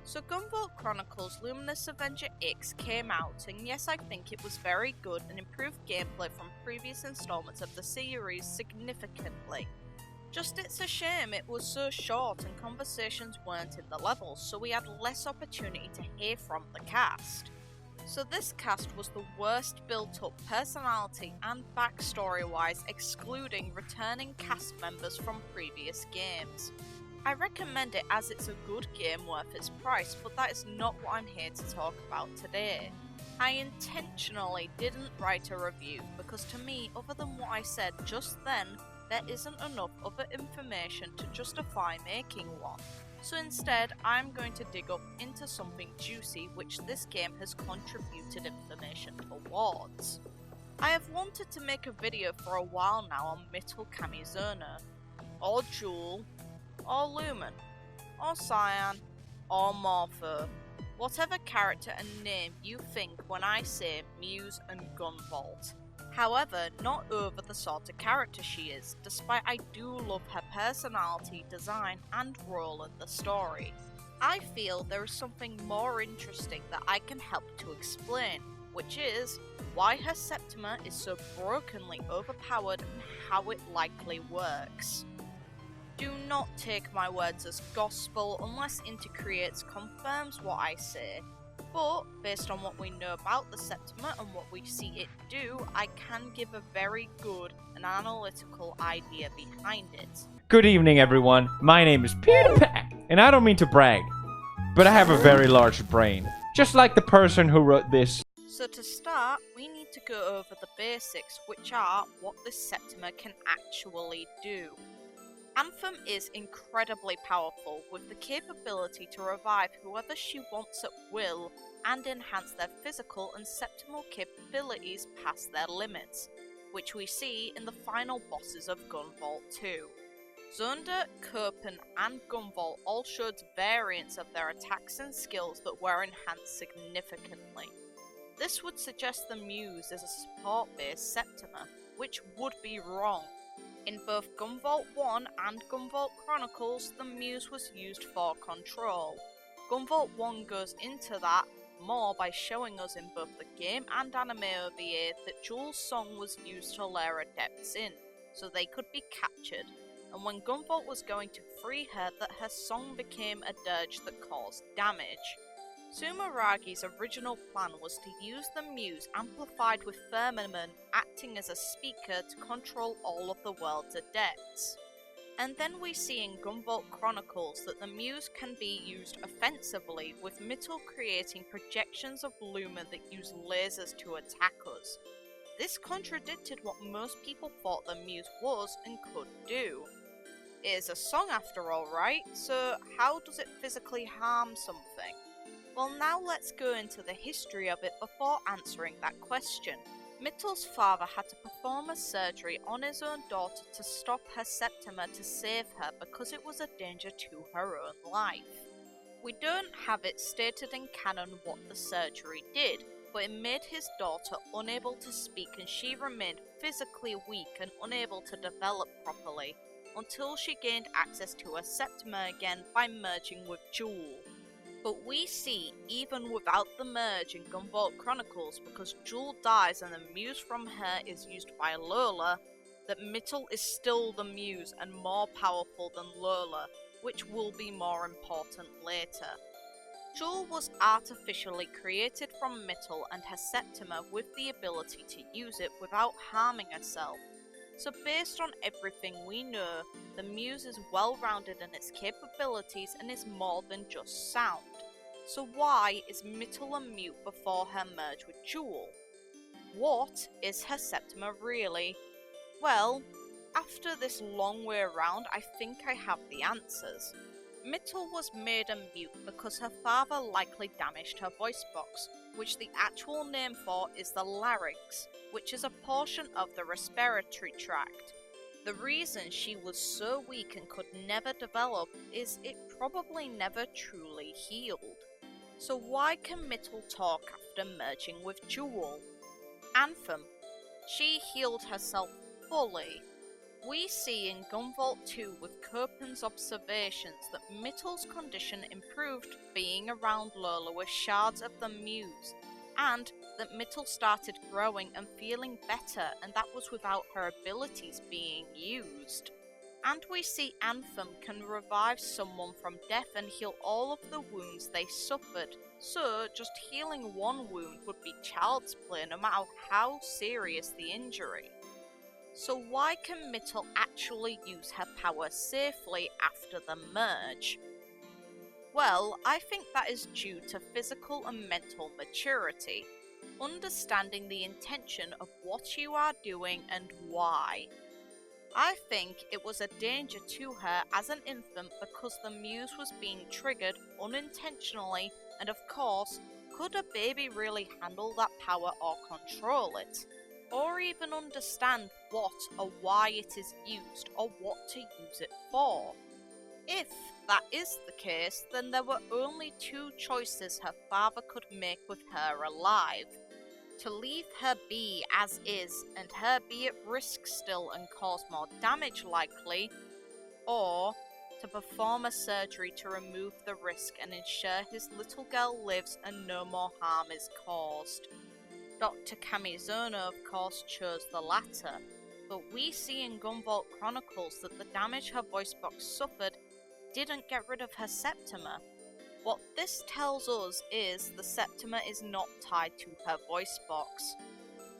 So Gunvolt Chronicles Luminous Avenger X came out, and yes, I think it was very good and improved gameplay from previous installments of the series significantly. Just it's a shame it was so short and conversations weren't in the levels, so we had less opportunity to hear from the cast. So this cast was the worst built up personality and backstory wise, excluding returning cast members from previous games. I recommend it as it's a good game worth its price, but that is not what I'm here to talk about today. I intentionally didn't write a review because to me, other than what I said just then, there isn't enough other information to justify making one. So instead, I'm going to dig up into something juicy which this game has contributed information towards. I have wanted to make a video for a while now on Mittal Camisona, or Jewel, or Lumen, or Cyan, or Morpho, whatever character and name you think when I say Muse and Gunvolt. However, not over the sort of character she is, despite I do love her personality, design, and role in the story. I feel there is something more interesting that I can help to explain, which is why her Septima is so brokenly overpowered and how it likely works. Do not take my words as gospel unless Intercreates confirms what I say, but based on what we know about the Septima and what we see it do, I can give a very good and analytical idea behind it. Good evening, everyone. My name is PewDiePie, and I don't mean to brag, but I have a very large brain, just like the person who wrote this. So to start, we need to go over the basics, which are what this Septima can actually do. Anthem is incredibly powerful, with the capability to revive whoever she wants at will and enhance their physical and septimal capabilities past their limits, which we see in the final bosses of Gunvolt 2. Zonda, Kopen, and Gunvolt all showed variants of their attacks and skills that were enhanced significantly. This would suggest the Muse is a support-based Septima, which would be wrong. In both Gunvolt 1 and Gunvolt Chronicles, the Muse was used for control. Gunvolt 1 goes into that more by showing us in both the game and anime OVA that Jewel's song was used to lure adepts in, so they could be captured, and when Gunvolt was going to free her, that her song became a dirge that caused damage. Sumeragi's original plan was to use the Muse amplified with Firmament acting as a speaker to control all of the world's adepts. And then we see in Gunvolt Chronicles that the Muse can be used offensively, with Mittal creating projections of lumen that use lasers to attack us. This contradicted what most people thought the Muse was and could do. It is a song after all, right? So how does it physically harm something? Well, now let's go into the history of it before answering that question. Mittal's father had to perform a surgery on his own daughter to stop her Septima to save her because it was a danger to her own life. We don't have it stated in canon what the surgery did, but it made his daughter unable to speak and she remained physically weak and unable to develop properly, until she gained access to her Septima again by merging with Jewel. But we see, even without the merge in Gunvolt Chronicles, because Jewel dies and the Muse from her is used by Lola, that Mittal is still the Muse and more powerful than Lola, which will be more important later. Jewel was artificially created from Mittal and her Septima with the ability to use it without harming herself. So based on everything we know, the Muse is well-rounded in its capabilities and is more than just sound. So why is Mittal a mute before her merge with Jewel? What is her Septima really? Well, after this long way around, I think I have the answers. Mittal was made a mute because her father likely damaged her voice box, which the actual name for is the larynx, which is a portion of the respiratory tract. The reason she was so weak and could never develop is it probably never truly healed. So why can Mittal talk after merging with Jewel? Anthem. She healed herself fully. We see in Gunvolt 2 with Copen's observations that Mittal's condition improved being around Lola with shards of the Muse, and that Mittal started growing and feeling better, and that was without her abilities being used. And we see Anthem can revive someone from death and heal all of the wounds they suffered, so just healing one wound would be child's play no matter how serious the injury. So why can Mittal actually use her power safely after the merge? Well, I think that is due to physical and mental maturity, understanding the intention of what you are doing and why. I think it was a danger to her as an infant because the Muse was being triggered unintentionally, and of course, could a baby really handle that power or control it? Or even understand what or why it is used or what to use it for? If that is the case, then there were only two choices her father could make with her alive. To leave her be as is and her be at risk still and cause more damage likely, or to perform a surgery to remove the risk and ensure his little girl lives and no more harm is caused. Dr. Camizono of course chose the latter, but we see in Gunvolt Chronicles that the damage her voice box suffered didn't get rid of her Septima. What this tells us is the Septima is not tied to her voice box,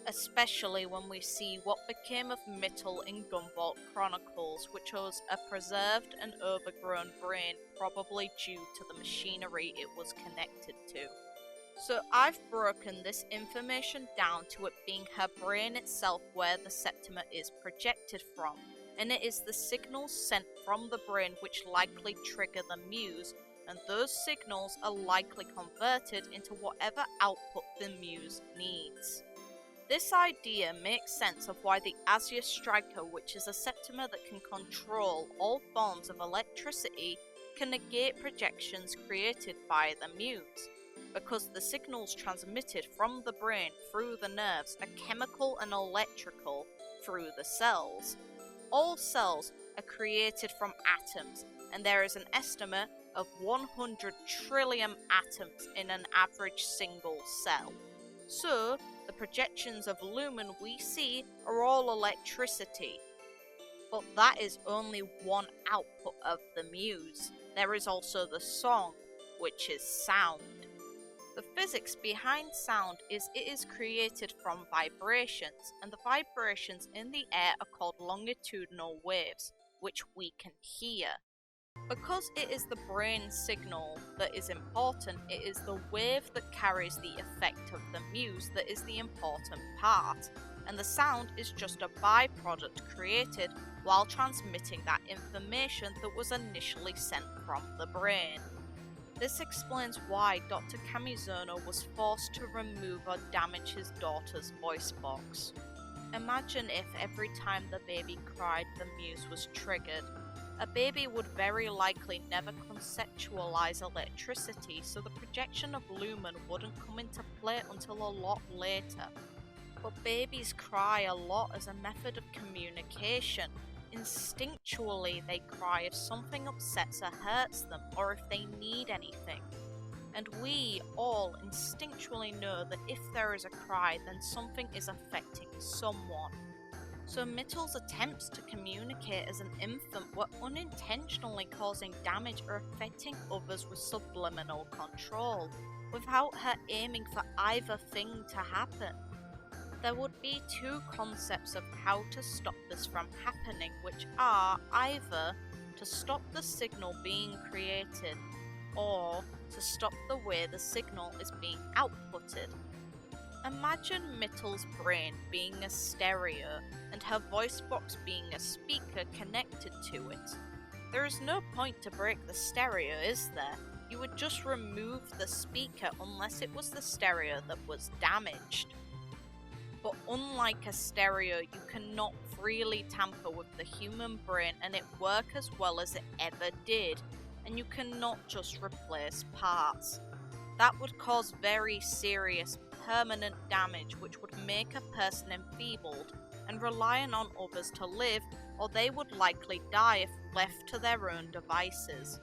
especially when we see what became of Mittal in Gunvolt Chronicles, which was a preserved and overgrown brain, probably due to the machinery it was connected to. So I've broken this information down to it being her brain itself where the Septima is projected from, and it is the signals sent from the brain which likely trigger the Muse, and those signals are likely converted into whatever output the Muse needs. This idea makes sense of why the Azure Striker, which is a Septima that can control all forms of electricity, can negate projections created by the Muse, because the signals transmitted from the brain through the nerves are chemical and electrical through the cells. All cells are created from atoms, and there is an estimate of 100 trillion atoms in an average single cell. So, the projections of lumen we see are all electricity. But that is only one output of the Muse. There is also the song, which is sound. The physics behind sound is it is created from vibrations, and the vibrations in the air are called longitudinal waves, which we can hear. Because it is the brain signal that is important, it is the wave that carries the effect of the Muse that is the important part, and the sound is just a byproduct created while transmitting that information that was initially sent from the brain. This explains why Dr. Camizono was forced to remove or damage his daughter's voice box. Imagine if every time the baby cried the Muse was triggered. A baby would very likely never conceptualize electricity, so the projection of lumen wouldn't come into play until a lot later. But babies cry a lot as a method of communication. Instinctually, they cry if something upsets or hurts them, or if they need anything. And we all instinctually know that if there is a cry, then something is affecting someone. So Mittal's attempts to communicate as an infant were unintentionally causing damage or affecting others with subliminal control, without her aiming for either thing to happen. There would be two concepts of how to stop this from happening, which are either to stop the signal being created, or to stop the way the signal is being outputted. Imagine Mittal's brain being a stereo, and her voice box being a speaker connected to it. There is no point to break the stereo, is there? You would just remove the speaker unless it was the stereo that was damaged. But unlike a stereo, you cannot freely tamper with the human brain and it work as well as it ever did, and you cannot just replace parts. That would cause very serious, permanent damage which would make a person enfeebled and reliant on others to live or they would likely die if left to their own devices.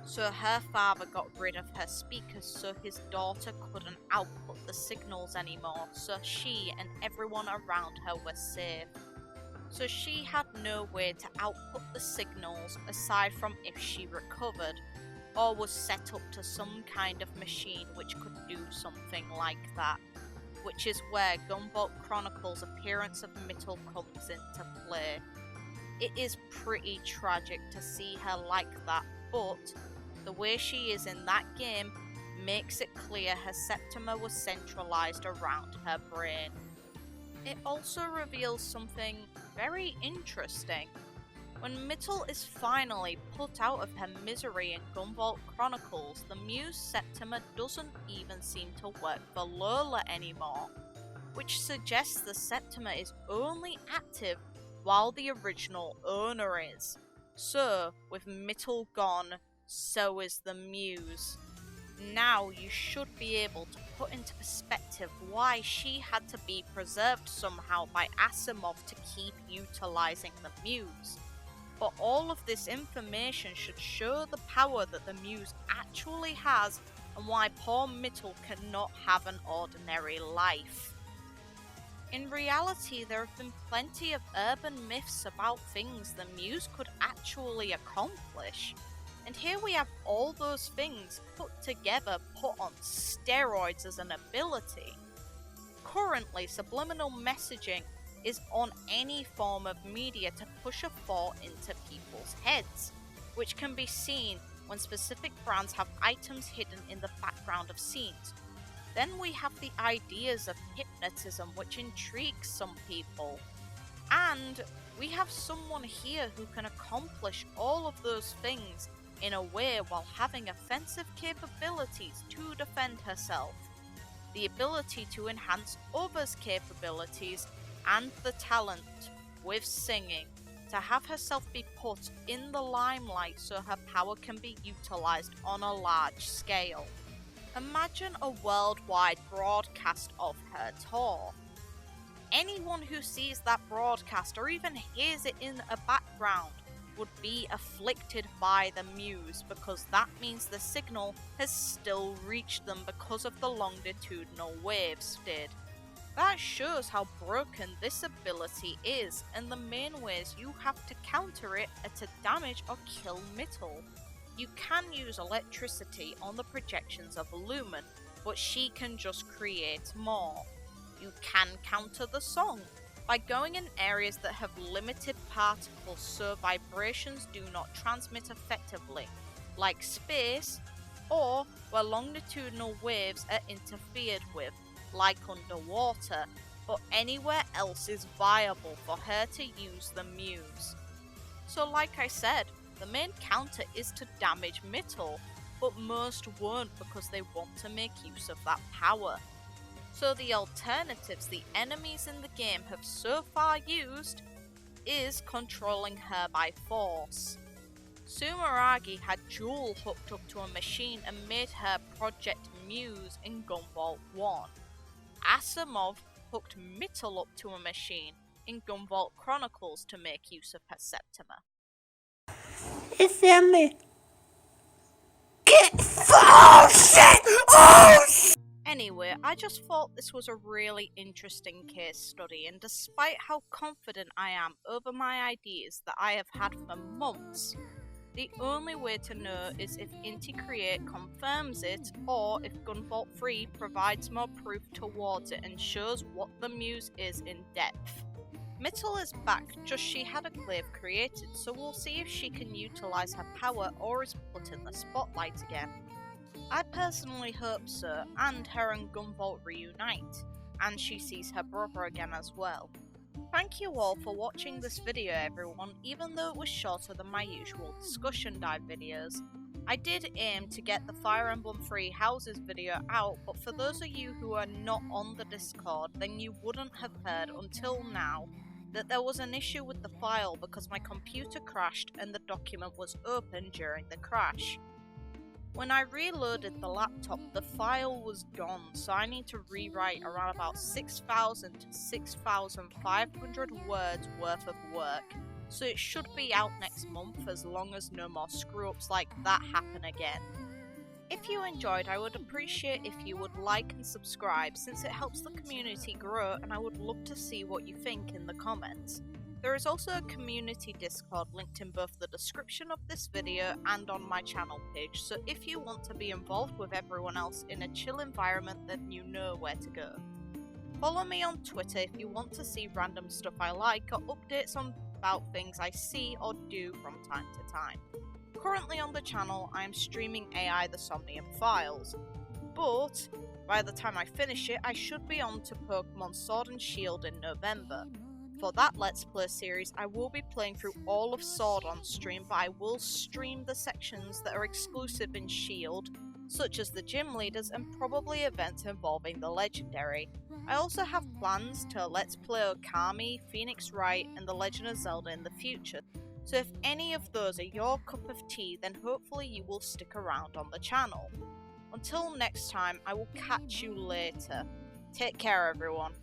So her father got rid of her speakers so his daughter couldn't output the signals anymore, so she and everyone around her were safe. So she had no way to output the signals aside from if she recovered, or was set up to some kind of machine which could do something like that, which is where Gunvolt Chronicles' appearance of Mittal comes into play. It is pretty tragic to see her like that, but the way she is in that game makes it clear her Septima was centralized around her brain. It also reveals something very interesting. When Mittal is finally put out of her misery in Gunvolt Chronicles, the Muse Septima doesn't even seem to work for Lola anymore, which suggests the Septima is only active while the original owner is. So, with Mittal gone, so is the Muse. Now you should be able to put into perspective why she had to be preserved somehow by Asimov to keep utilizing the Muse. But all of this information should show the power that the Muse actually has and why poor Mittal cannot have an ordinary life. In reality, there have been plenty of urban myths about things the Muse could actually accomplish. And here we have all those things put together, put on steroids as an ability. Currently, subliminal messaging is on any form of media to push a thought into people's heads, which can be seen when specific brands have items hidden in the background of scenes. Then we have the ideas of hypnotism, which intrigues some people. And we have someone here who can accomplish all of those things in a way while having offensive capabilities to defend herself, the ability to enhance others' capabilities, and the talent, with singing, to have herself be put in the limelight so her power can be utilized on a large scale. Imagine a worldwide broadcast of her tour. Anyone who sees that broadcast or even hears it in a background would be afflicted by the Muse, because that means the signal has still reached them because of the longitudinal waves did. That shows how broken this ability is, and the main ways you have to counter it are to damage or kill Mittal. You can use electricity on the projections of Lumen, but she can just create more. You can counter the song by going in areas that have limited particles so vibrations do not transmit effectively, like space, or where longitudinal waves are interfered with, like underwater, but anywhere else is viable for her to use the Muse. So like I said, the main counter is to damage Mittal, but most won't because they want to make use of that power. So the alternatives the enemies in the game have so far used is controlling her by force. Sumeragi had Jewel hooked up to a machine and made her Project Muse in Gunvolt 1. Asimov hooked Mittal up to a machine in Gunvolt Chronicles to make use of her Septima. Anyway, I just thought this was a really interesting case study, and despite how confident I am over my ideas that I have had for months, the only way to know is if Inti Create confirms it, or if Gunvolt 3 provides more proof towards it and shows what the Muse is in depth. Mittal is back, just she had a glaive created, so we'll see if she can utilize her power or is put in the spotlight again. I personally hope so, and her and Gunvolt reunite, and she sees her brother again as well. Thank you all for watching this video everyone, even though it was shorter than my usual discussion dive videos. I did aim to get the Fire Emblem Three Houses video out, but for those of you who are not on the Discord, then you wouldn't have heard until now that there was an issue with the file because my computer crashed and the document was open during the crash. When I reloaded the laptop, the file was gone, so I need to rewrite around about 6,000 to 6,500 words worth of work. so it should be out next month as long as no more screw-ups like that happen again. If you enjoyed, I would appreciate if you would like and subscribe since it helps the community grow, and I would love to see what you think in the comments. There is also a community Discord linked in both the description of this video and on my channel page, so if you want to be involved with everyone else in a chill environment, then you know where to go. Follow me on Twitter if you want to see random stuff I like or updates about things I see or do from time to time. Currently on the channel, I am streaming AI The Somnium Files, but by the time I finish it, I should be on to Pokemon Sword and Shield in November. For that Let's Play series, I will be playing through all of Sword on stream, but I will stream the sections that are exclusive in Shield, such as the gym leaders and probably events involving the legendary. I also have plans to Let's Play Okami, Phoenix Wright, and The Legend of Zelda in the future, so if any of those are your cup of tea, then hopefully you will stick around on the channel. Until next time, I will catch you later. Take care everyone.